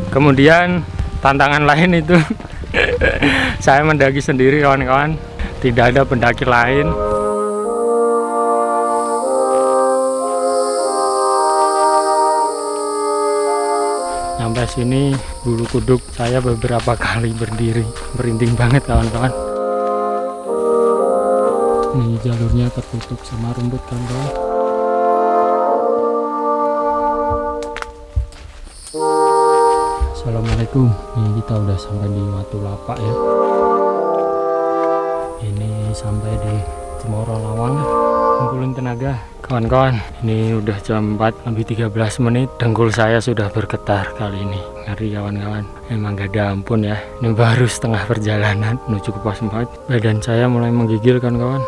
Kemudian tantangan lain itu saya mendaki sendiri kawan-kawan, tidak ada pendaki lain. Sampai sini bulu kuduk saya beberapa kali berdiri, merinding banget kawan-kawan. Ini jalurnya tertutup sama rumput kawan-kawan. Assalamualaikum. Ini kita udah sampai di Watu Lapak ya. Ini sampai di Cemoro Lawang. Kumpulin tenaga kawan-kawan. Ini udah jam 4 lebih 13 menit. Dengkul saya sudah bergetar kali ini. Ngeri kawan-kawan. Emang gak ada ampun ya. Ini baru setengah perjalanan menuju ke pos 4. Badan saya mulai menggigil kawan-kawan.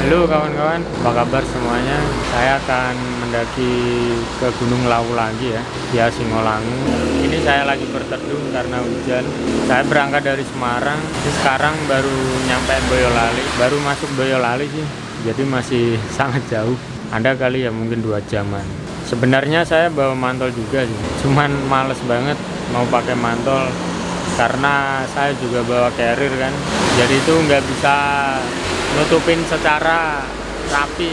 Halo kawan-kawan, apa kabar semuanya? Saya akan mendaki ke Gunung Lawu lagi ya, Singolangu. Ini saya lagi berteduh karena hujan. Saya berangkat dari Semarang, sekarang baru nyampe Boyolali, baru masuk Boyolali sih. Jadi masih sangat jauh. Ada kali ya mungkin 2 jaman. Sebenarnya saya bawa mantol juga sih, cuman males banget mau pakai mantol karena saya juga bawa carrier kan. Jadi itu nggak bisa nutupin secara rapi.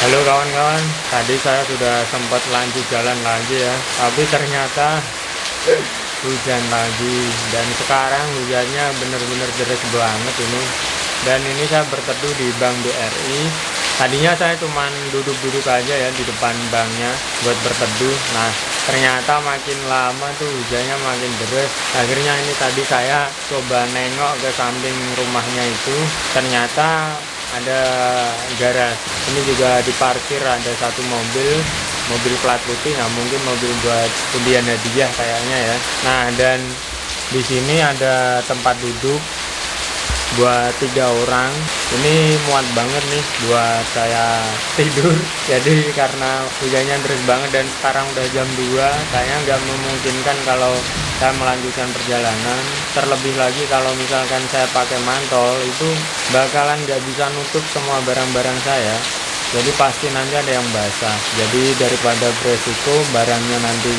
Halo kawan-kawan, tadi saya sudah sempat lanjut jalan lagi ya, tapi ternyata hujan lagi, dan sekarang hujannya bener-bener deras banget ini. Dan ini saya berteduh di Bank BRI. Tadinya saya cuman duduk-duduk aja ya di depan banknya buat berteduh. Nah, ternyata makin lama tuh hujannya makin deras. Akhirnya ini tadi saya coba nengok ke samping rumahnya itu, ternyata ada garasi. Ini juga diparkir ada satu mobil plat putih. Nah, mungkin mobil buat undian hadiah kayaknya ya. Nah, dan di sini ada tempat duduk buat 3 orang. Ini muat banget nih buat saya tidur. Jadi karena hujannya deras banget dan sekarang udah jam 2, kayaknya nggak memungkinkan kalau saya melanjutkan perjalanan. Terlebih lagi kalau misalkan saya pakai mantol, itu bakalan nggak bisa nutup semua barang-barang saya. Jadi pasti nanti ada yang basah. Jadi daripada beresiko barangnya nanti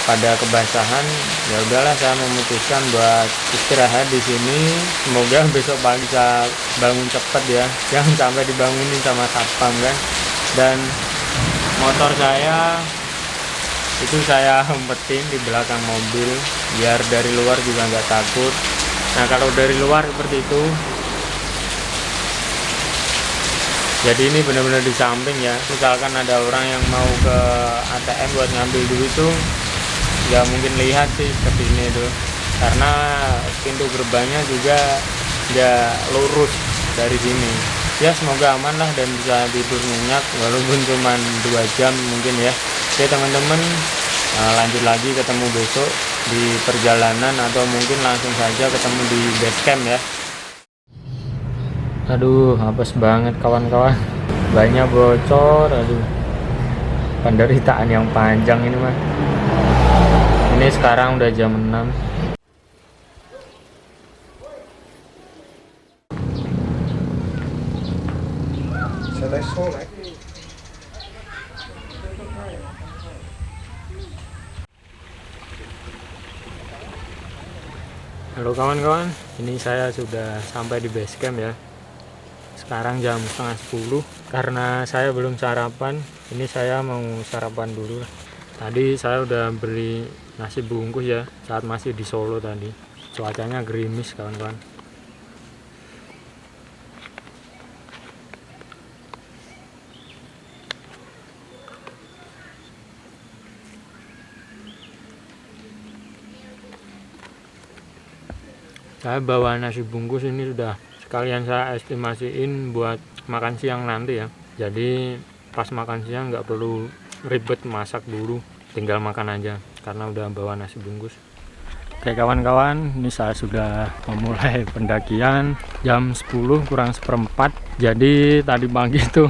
pada kebasahan, ya udahlah saya memutuskan buat istirahat di sini. Semoga besok pagi bisa bangun cepet ya, jangan sampai dibangunin sama satpam kan. Dan motor saya itu saya umpetin di belakang mobil biar dari luar juga nggak takut. Nah, kalau dari luar seperti itu, jadi ini benar-benar di samping ya. Misalkan ada orang yang mau ke ATM buat ngambil duit tuh nggak mungkin lihat sih seperti ini tuh, karena pintu gerbangnya juga nggak lurus dari sini. Ya semoga aman lah dan bisa tidur nyenyak walaupun cuma 2 jam mungkin ya. Oke teman-teman, lanjut lagi ketemu besok di perjalanan atau mungkin langsung saja ketemu di base camp ya. Aduh, hapus banget kawan-kawan, banyak bocor. Aduh, penderitaan yang panjang ini mah. Ini sekarang udah jam 6. Halo kawan-kawan, ini saya sudah sampai di base camp ya. Sekarang jam setengah 10. Karena saya belum sarapan, ini saya mau sarapan dulu. Tadi saya udah beli nasi bungkus ya saat masih di Solo tadi. Cuacanya gerimis kawan-kawan. Saya bawa nasi bungkus ini sudah sekalian saya estimasiin buat makan siang nanti ya. Jadi pas makan siang nggak perlu ribet masak dulu, tinggal makan aja karena udah bawa nasi bungkus. Oke kawan-kawan, ini saya sudah memulai pendakian jam 10 kurang seperempat. Jadi tadi pagi itu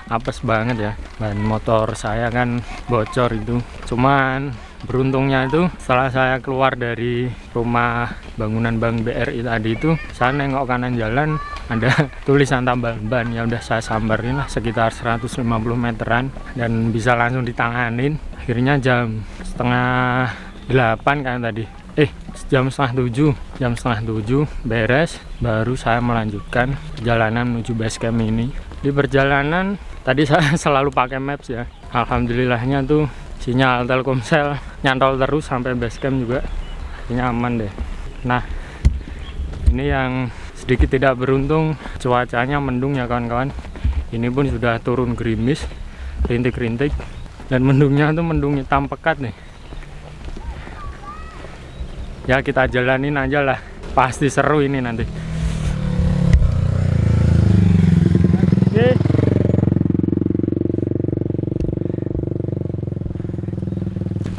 apes banget ya, ban motor saya kan bocor itu. Cuman beruntungnya itu setelah saya keluar dari rumah bangunan Bank BRI tadi itu, saya nengok kanan jalan ada tulisan tambal ban. Ya udah saya samperin lah sekitar 150 meteran dan bisa langsung ditanganin. Akhirnya jam setengah 8 kan tadi. Jam setengah tujuh beres, baru saya melanjutkan perjalanan menuju base camp ini. Di perjalanan tadi saya selalu pakai maps ya. Alhamdulillahnya tuh sinyal Telkomsel nyantol terus sampai base camp juga. Ini aman deh. Nah, ini yang sedikit tidak beruntung, cuacanya mendung ya kawan-kawan. Ini pun sudah turun gerimis, rintik-rintik, dan mendungnya tuh mendung hitam pekat nih. Ya kita jalanin aja lah, pasti seru ini nanti. Oke.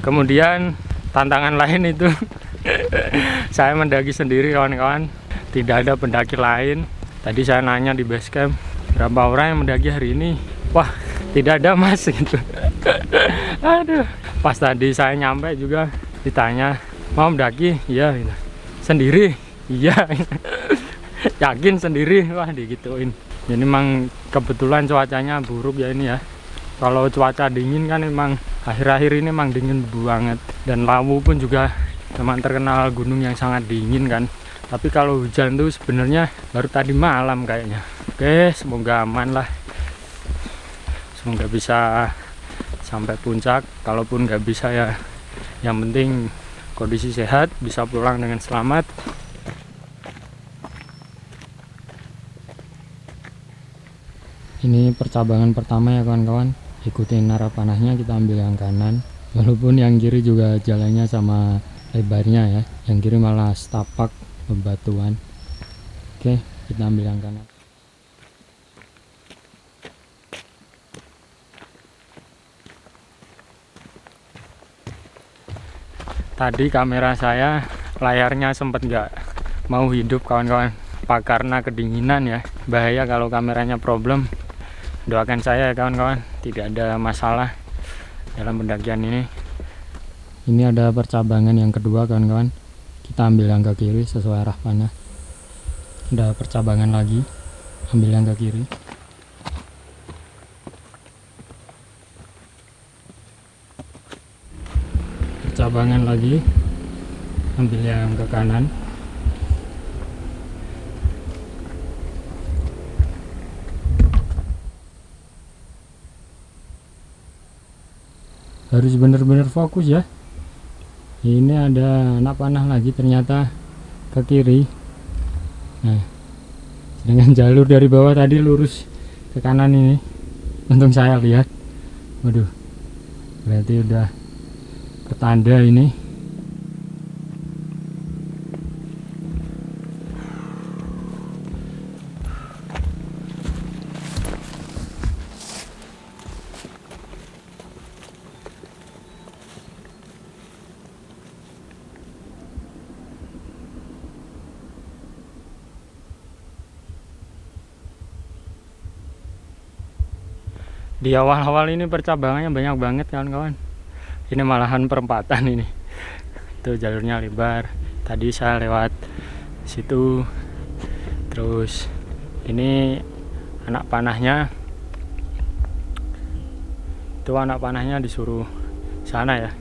Kemudian tantangan lain itu saya mendaki sendiri kawan-kawan, tidak ada pendaki lain. Tadi saya nanya di base camp, berapa orang yang mendaki hari ini? Wah, tidak ada mas gitu. Aduh, pas tadi saya nyampe juga ditanya, mau mendaki? Iya. Sendiri? Iya. Yakin sendiri? Wah digituin. Jadi memang kebetulan cuacanya buruk ya ini ya. Kalau cuaca dingin kan memang akhir-akhir ini memang dingin banget. Dan Lawu pun juga memang terkenal gunung yang sangat dingin kan. Tapi kalau hujan tuh sebenarnya baru tadi malam kayaknya. Oke, semoga aman lah. Semoga bisa sampai puncak. Kalaupun nggak bisa ya, yang penting kondisi sehat, bisa pulang dengan selamat. Ini percabangan pertama ya kawan-kawan. Ikutin arah panahnya, kita ambil yang kanan. Walaupun yang kiri juga jalannya sama lebarnya ya. Yang kiri malah setapak bebatuan. Oke, kita ambil yang kanan. Tadi kamera saya layarnya sempat nggak mau hidup kawan-kawan, karena kedinginan ya. Bahaya kalau kameranya problem. Doakan saya ya kawan-kawan, tidak ada masalah dalam pendakian ini. Ini ada percabangan yang kedua kawan-kawan. Kita ambil yang ke kiri sesuai arah panah. Ada percabangan lagi, ambil yang ke kiri. Percabangan lagi, ambil yang ke kanan. Harus benar-benar fokus ya. Ini ada anak panah lagi ternyata ke kiri. Nah, dengan jalur dari bawah tadi lurus ke kanan ini. Untung saya lihat. Waduh, berarti udah ketanda ini. Di awal-awal ini percabangannya banyak banget kawan-kawan. Ini malahan perempatan ini. Tuh jalurnya lebar. Tadi saya lewat situ. Terus ini anak panahnya. Itu anak panahnya disuruh sana ya.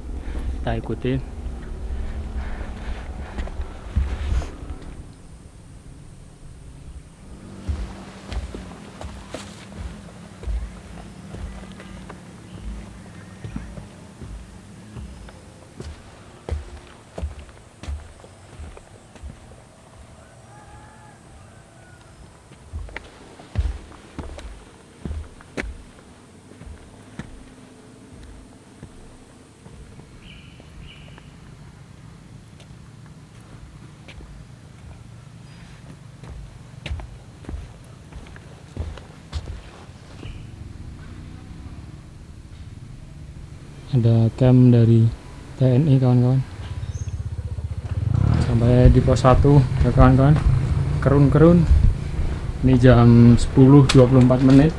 Kita ikutin. Ada camp dari TNI kawan-kawan. Sampai di pos 1 ya kawan-kawan. Kerun-kerun. Ini jam 10.24 menit.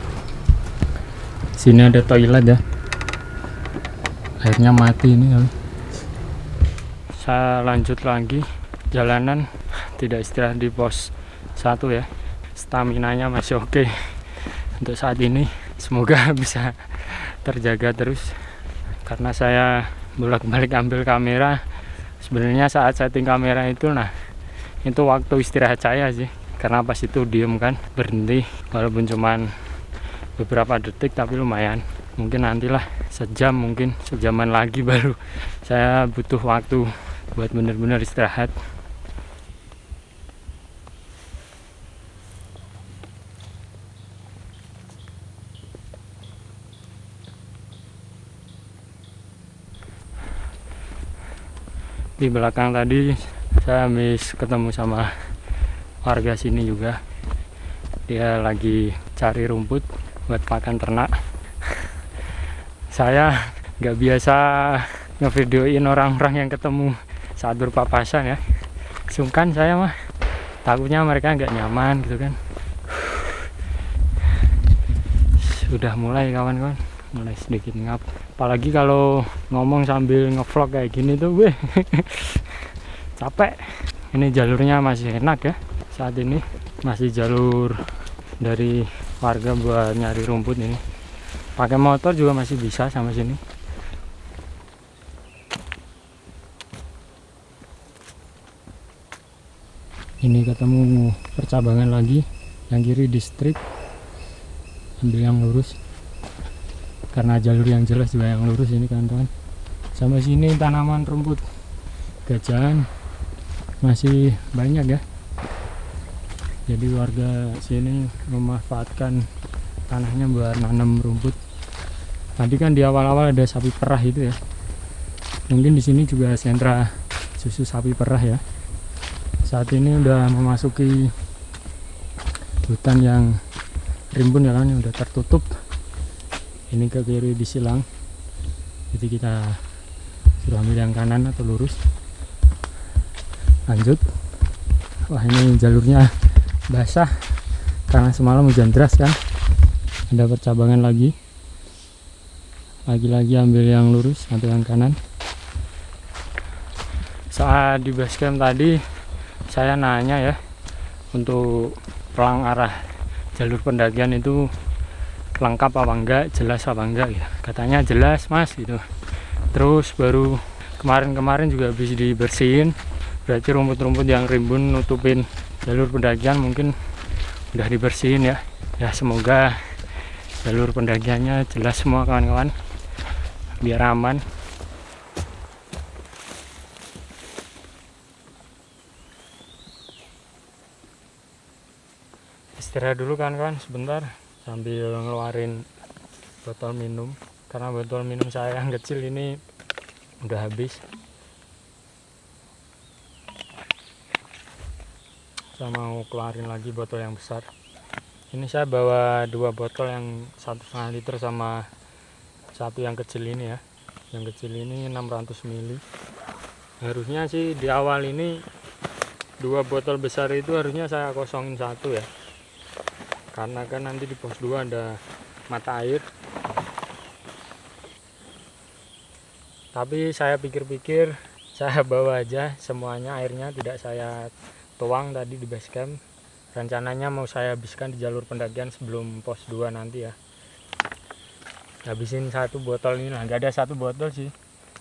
Sini ada toilet ya. Airnya mati ini ya. Saya lanjut lagi jalanan, tidak istirahat di pos 1 ya. Staminanya masih oke untuk saat ini. Semoga bisa terjaga terus, karena saya bolak-balik ambil kamera. Sebenarnya saat setting kamera itu, nah itu waktu istirahat saya sih, karena pas itu diem kan, berhenti walaupun cuman beberapa detik tapi lumayan. Mungkin nantilah sejam, mungkin sejaman lagi baru saya butuh waktu buat bener-bener istirahat. Di belakang tadi saya habis ketemu sama warga sini juga. Dia lagi cari rumput buat pakan ternak. Saya nggak biasa ngevideoin orang-orang yang ketemu saat berpapasan ya. Sungkan saya mah, takutnya mereka nggak nyaman gitu kan. Sudah mulai kawan-kawan, mulai sedikit ngap. Apalagi kalau ngomong sambil ngevlog kayak gini tuh, weh, capek. Ini jalurnya masih enak ya. Saat ini masih jalur dari warga buat nyari rumput ini. Pakai motor juga masih bisa sama sini. Ini ketemu percabangan lagi, yang kiri distrik, ambil yang lurus, karena jalur yang jelas juga yang lurus ini kawan-kawan. Sama sini tanaman rumput gajahan masih banyak ya, jadi warga sini memanfaatkan tanahnya buat nanam rumput. Tadi kan di awal-awal ada sapi perah itu ya, mungkin di sini juga sentra susu sapi perah ya. Saat ini udah memasuki hutan yang rimbun ya kan, yang udah tertutup. Ini ke kiri disilang, jadi kita suruh ambil yang kanan atau lurus, lanjut. Wah, ini jalurnya basah karena semalam hujan deras kan. Ada percabangan lagi ambil yang lurus atau yang kanan. Saat di base camp tadi saya nanya ya, untuk pelang arah jalur pendakian itu lengkap apa enggak, jelas apa enggak ya. Katanya jelas mas gitu. Terus baru kemarin juga habis dibersihin, berarti rumput-rumput yang rimbun nutupin jalur pendakian mungkin udah dibersihin ya. Ya semoga jalur pendakiannya jelas semua kawan-kawan, biar aman. Istirahat dulu kawan-kawan sebentar sambil ngeluarin botol minum, karena botol minum saya yang kecil ini udah habis. Saya mau keluarin lagi botol yang besar. Ini saya bawa 2 botol, yang 1,5 liter sama satu yang kecil ini ya. Yang kecil ini 600 ml. Harusnya sih di awal ini 2 botol besar itu harusnya saya kosongin 1 ya, karena kan nanti di pos 2 ada mata air. Tapi saya pikir-pikir saya bawa aja semuanya, airnya tidak saya tuang tadi di base camp. Rencananya mau saya habiskan di jalur pendakian sebelum pos 2 nanti ya. Habisin 1 botol ini, nah nggak ada 1 botol sih,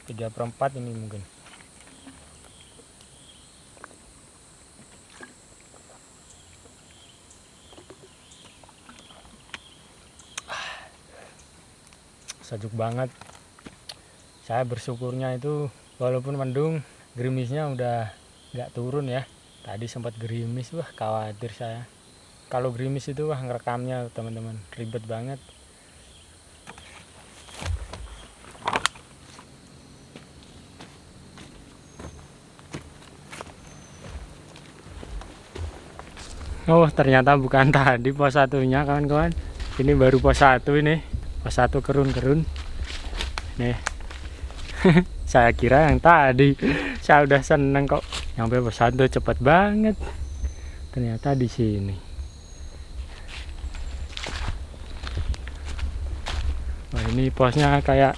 3/4 ini mungkin. Sejuk banget. Saya bersyukurnya itu walaupun mendung, gerimisnya udah nggak turun ya. Tadi sempat gerimis, wah khawatir saya. Kalau gerimis itu wah ngerekamnya teman-teman ribet banget. Oh ternyata bukan tadi pos 1-nya kawan-kawan. Ini baru pos 1 ini. Pos 1 kerun-kerun. Nih Saya kira yang tadi. Saya udah seneng kok. Nyampe pos 1 cepet banget. Ternyata di sini. Wah, ini posnya kayak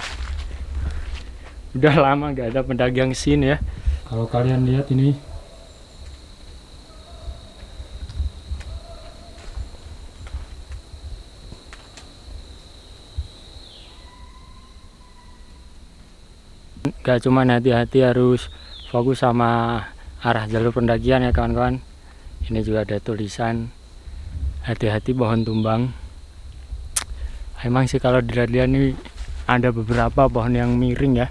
udah lama gak ada pedagang sini ya. Kalau kalian lihat ini, gak cuma hati-hati harus fokus sama arah jalur pendakian ya kawan-kawan. Ini juga ada tulisan hati-hati pohon tumbang. Emang sih kalau dilihat-lihat nih ada beberapa pohon yang miring ya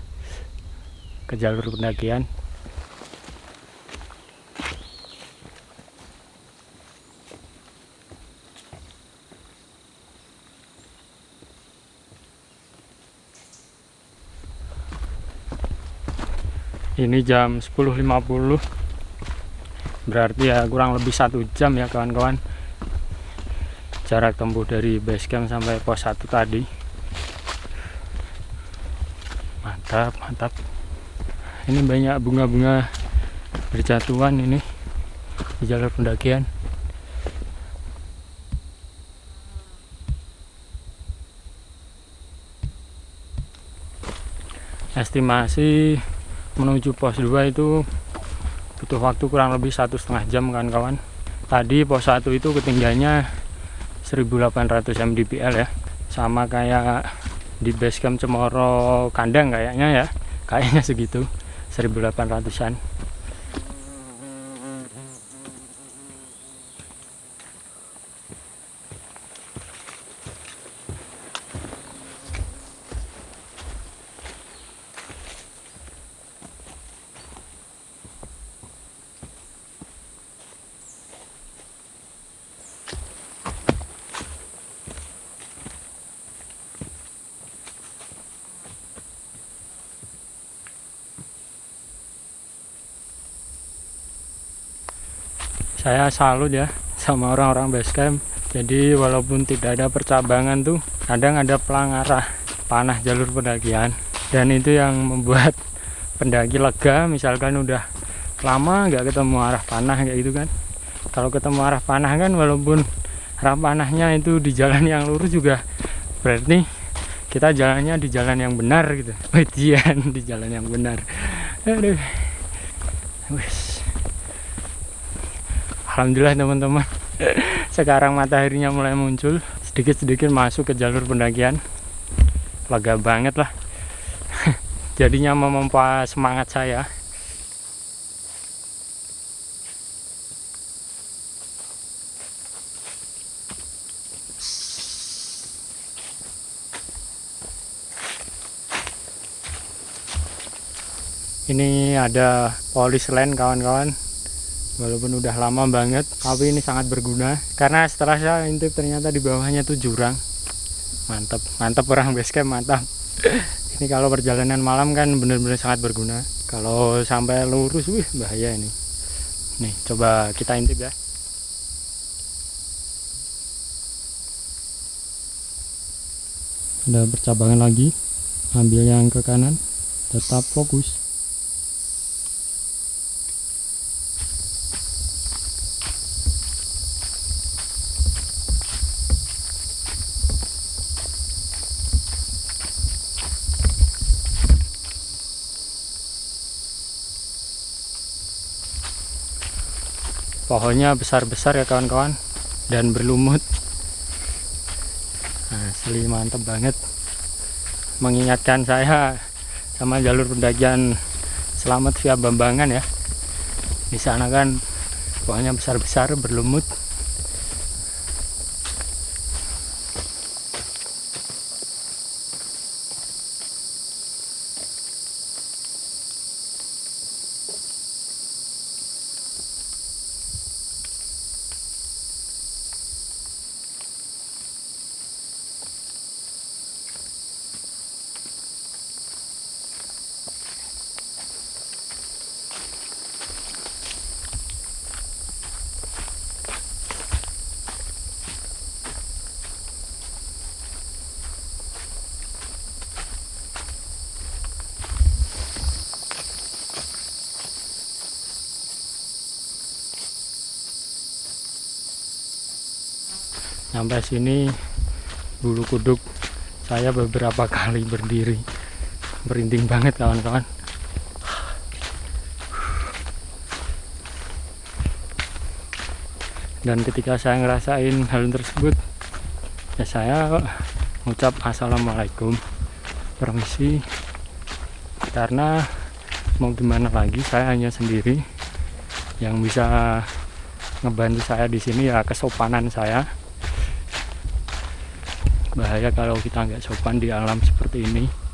ke jalur pendakian. Ini jam 10.50, berarti ya kurang lebih 1 jam ya kawan-kawan jarak tempuh dari base camp sampai pos 1 tadi. Mantap, mantap. Ini banyak bunga-bunga berjatuhan ini di jalur pendakian. Estimasi menuju pos 2 itu butuh waktu kurang lebih 1,5 jam kawan-kawan. Tadi pos 1 itu ketinggiannya 1800 mdpl ya, sama kayak di base camp Cemoro Kandang kayaknya ya, kayaknya segitu, 1800-an. Saya salut ya sama orang-orang base camp. Jadi walaupun tidak ada percabangan tuh, kadang ada pelang arah panah jalur pendakian, dan itu yang membuat pendaki lega. Misalkan udah lama nggak ketemu arah panah kayak gitu kan, kalau ketemu arah panah kan, walaupun arah panahnya itu di jalan yang lurus juga berarti kita jalannya di jalan yang benar gitu. Ujian di jalan yang benar. Aduh. Wis. Alhamdulillah teman-teman, sekarang mataharinya mulai muncul, sedikit-sedikit masuk ke jalur pendakian. Lega banget lah. Jadinya memompa semangat saya. Ini ada polis line kawan-kawan. Walaupun udah lama banget, tapi ini sangat berguna karena setelah saya intip ternyata di bawahnya tuh jurang. Mantap, mantap orang base camp, mantap. Ini kalau perjalanan malam kan bener-bener sangat berguna. Kalau sampai lurus, wih bahaya ini. Nih, coba kita intip ya. Ada percabangan lagi, ambil yang ke kanan, tetap fokus. Pohonnya besar-besar ya kawan-kawan, dan berlumut. Asli mantap banget, mengingatkan saya sama jalur pendakian Selamat via Bambangan ya. Di sana kan pohonnya besar-besar berlumut. Sampai sini bulu kuduk saya beberapa kali berdiri, merinding banget kawan-kawan. Dan ketika saya ngerasain hal tersebut, ya saya ngucap assalamualaikum, permisi, karena mau gimana lagi, saya hanya sendiri. Yang bisa ngebantu saya di sini ya kesopanan saya. Bahaya kalau kita nggak sopan di alam seperti ini.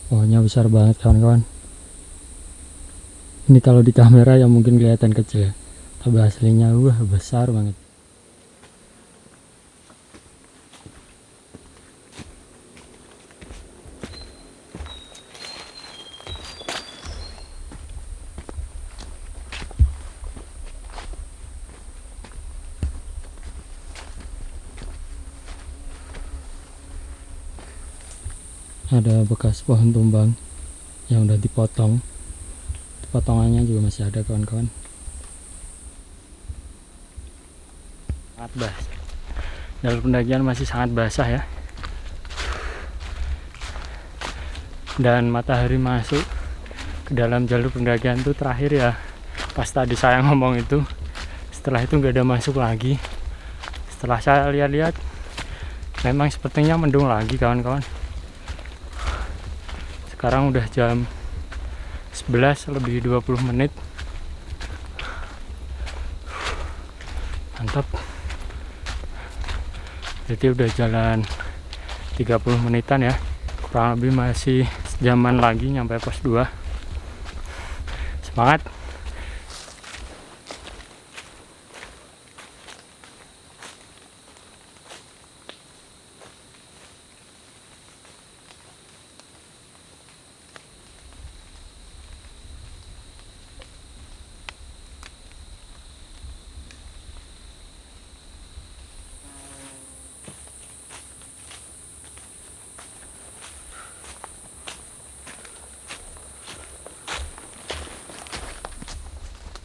Pohonnya besar banget kawan-kawan. Ini kalau di kamera ya mungkin kelihatan kecil ya, tapi aslinya besar banget. Ada bekas pohon tumbang yang udah dipotong. Potongannya juga masih ada kawan-kawan. Sangat basah. Jalur pendakian masih sangat basah ya. Dan matahari masuk ke dalam jalur pendakian itu terakhir ya pas tadi saya ngomong itu. Setelah itu nggak ada masuk lagi. Setelah saya lihat-lihat, memang sepertinya mendung lagi kawan-kawan. Sekarang udah jam 11 lebih 20 menit. Mantap. Jadi udah jalan 30 menitan ya. Kurang lebih masih sejaman lagi nyampe pos 2. Semangat.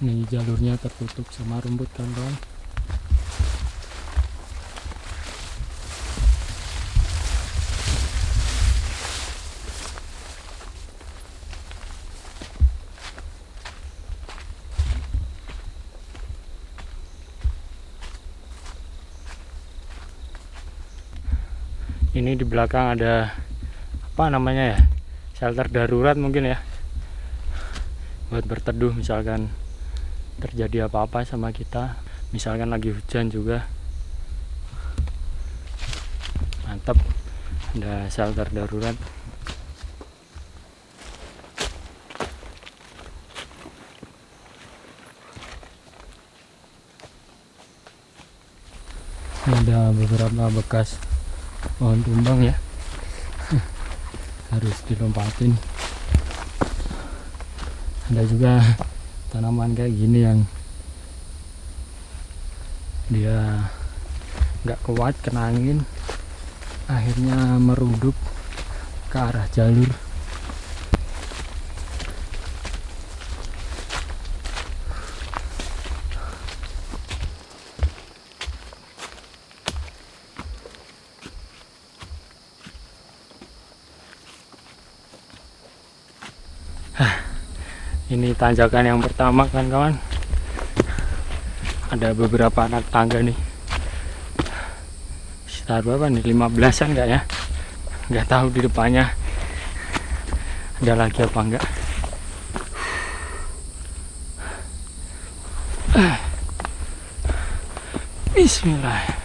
Ini jalurnya tertutup sama rumput kawan-kawan. Ini di belakang ada apa namanya ya, shelter darurat mungkin ya, buat berteduh misalkan terjadi apa-apa sama kita, misalkan lagi hujan juga. Mantap, ada shelter darurat. Ada beberapa bekas pohon tumbang ya, harus dilompatin. Ada juga tanaman kayak gini yang dia nggak kuat kena angin, akhirnya merunduk ke arah jalur. Ini tanjakan yang pertama kan kawan. Ada beberapa anak tangga nih. Sekitar berapa nih? 15-an enggak ya? Nggak tahu di depannya ada lagi apa enggak. Bismillah.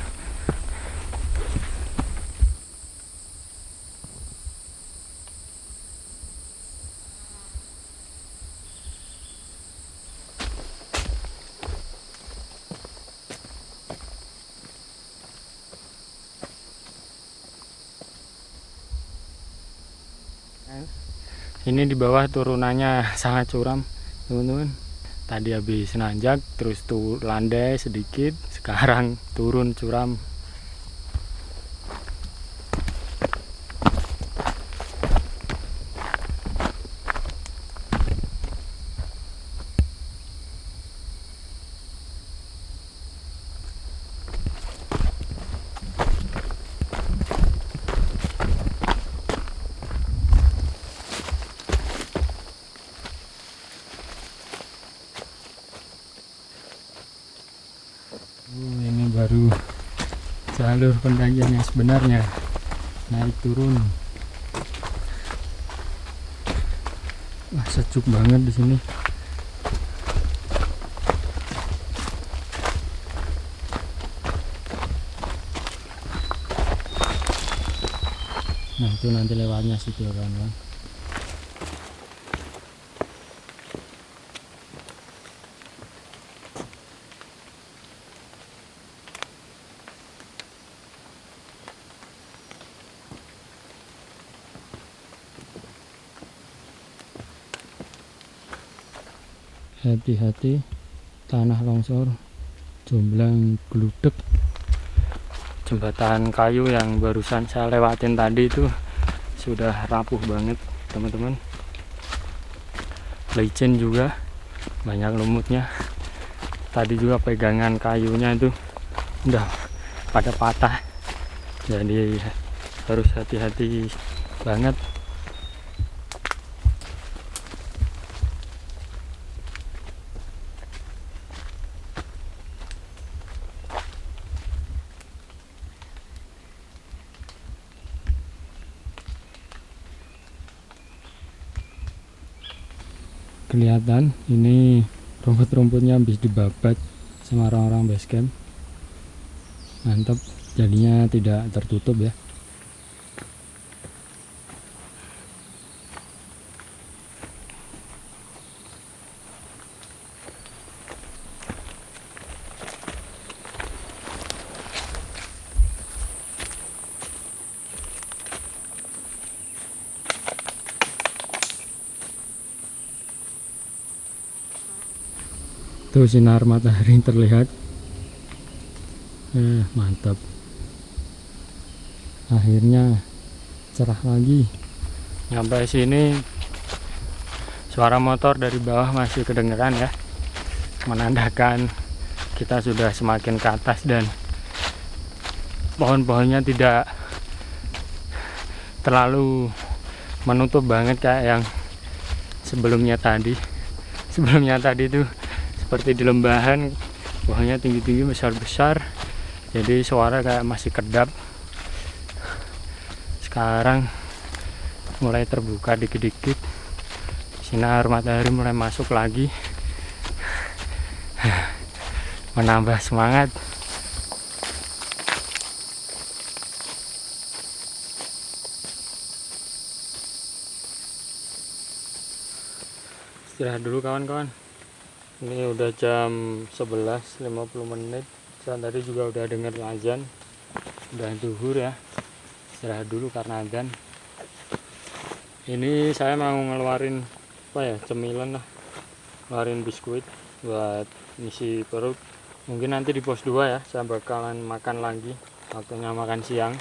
Ini di bawah turunannya sangat curam, teman-teman. Tadi habis nanjak, terus tuh landai sedikit, sekarang turun curam. Ini baru jalur pendakian yang sebenarnya, naik turun. Wah, sejuk banget di sini. Nah, itu nanti lewatnya situ kawan-kawan. Hati-hati, tanah longsor, jomblang gludek. Jembatan kayu yang barusan saya lewatin tadi itu sudah rapuh banget, teman-teman. Licin juga, banyak lumutnya. Tadi juga pegangan kayunya itu udah pada patah, jadi harus hati-hati banget. Kelihatan ini rumput-rumputnya habis dibabat sama orang-orang base camp. Mantap, jadinya tidak tertutup ya. Tuh sinar matahari terlihat. Mantap. Akhirnya cerah lagi. Sampai sini suara motor dari bawah masih kedengeran ya. Menandakan kita sudah semakin ke atas dan pohon-pohonnya tidak terlalu menutup banget kayak yang sebelumnya tadi. Sebelumnya tadi tuh seperti di lembahan, pohonnya tinggi-tinggi, besar-besar, jadi suara kayak masih kedap. Sekarang mulai terbuka dikit-dikit, sinar matahari mulai masuk lagi, menambah semangat. Istirahat dulu kawan-kawan. Ini udah jam 11.50 menit. Saya tadi juga udah dengar azan, udah zuhur ya. Istirahat dulu karena azan. Ini saya mau ngeluarin apa ya, cemilan lah, ngeluarin biskuit buat ngisi perut. Mungkin nanti di pos 2 ya saya bakalan makan lagi, waktunya makan siang.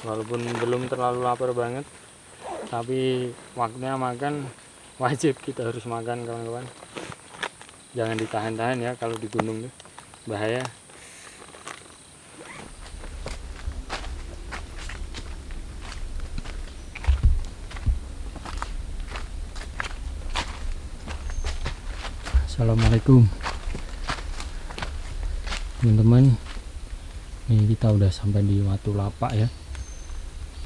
Walaupun belum terlalu lapar banget, tapi waktunya makan wajib, kita harus makan kawan-kawan. Jangan ditahan-tahan ya, kalau di gunung tuh bahaya. Assalamualaikum teman-teman. Ini kita udah sampai di Watu Lapak ya.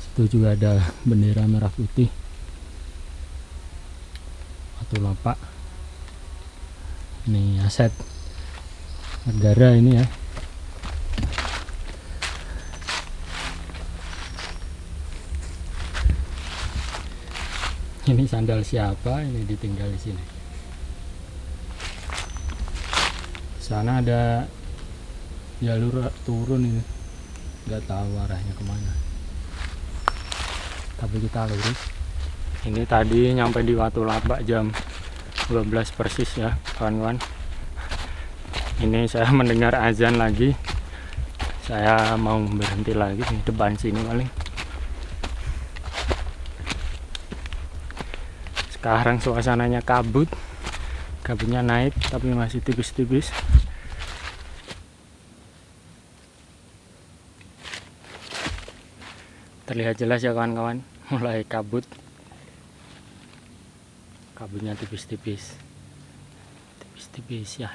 Situ juga ada bendera merah putih, Watu Lapak. Ini aset negara ini ya. Ini sandal siapa? Ini ditinggal di sini. Sana ada jalur turun ini, nggak tahu arahnya kemana. Tapi kita lurus. Ini tadi nyampe di Watu Labak jam 12 persis ya kawan-kawan. Ini saya mendengar azan lagi. Saya mau berhenti lagi di depan sini paling. Sekarang suasananya kabut. Kabutnya naik tapi masih tipis-tipis. Terlihat jelas ya kawan-kawan, mulai kabut. Kabutnya tipis-tipis ya,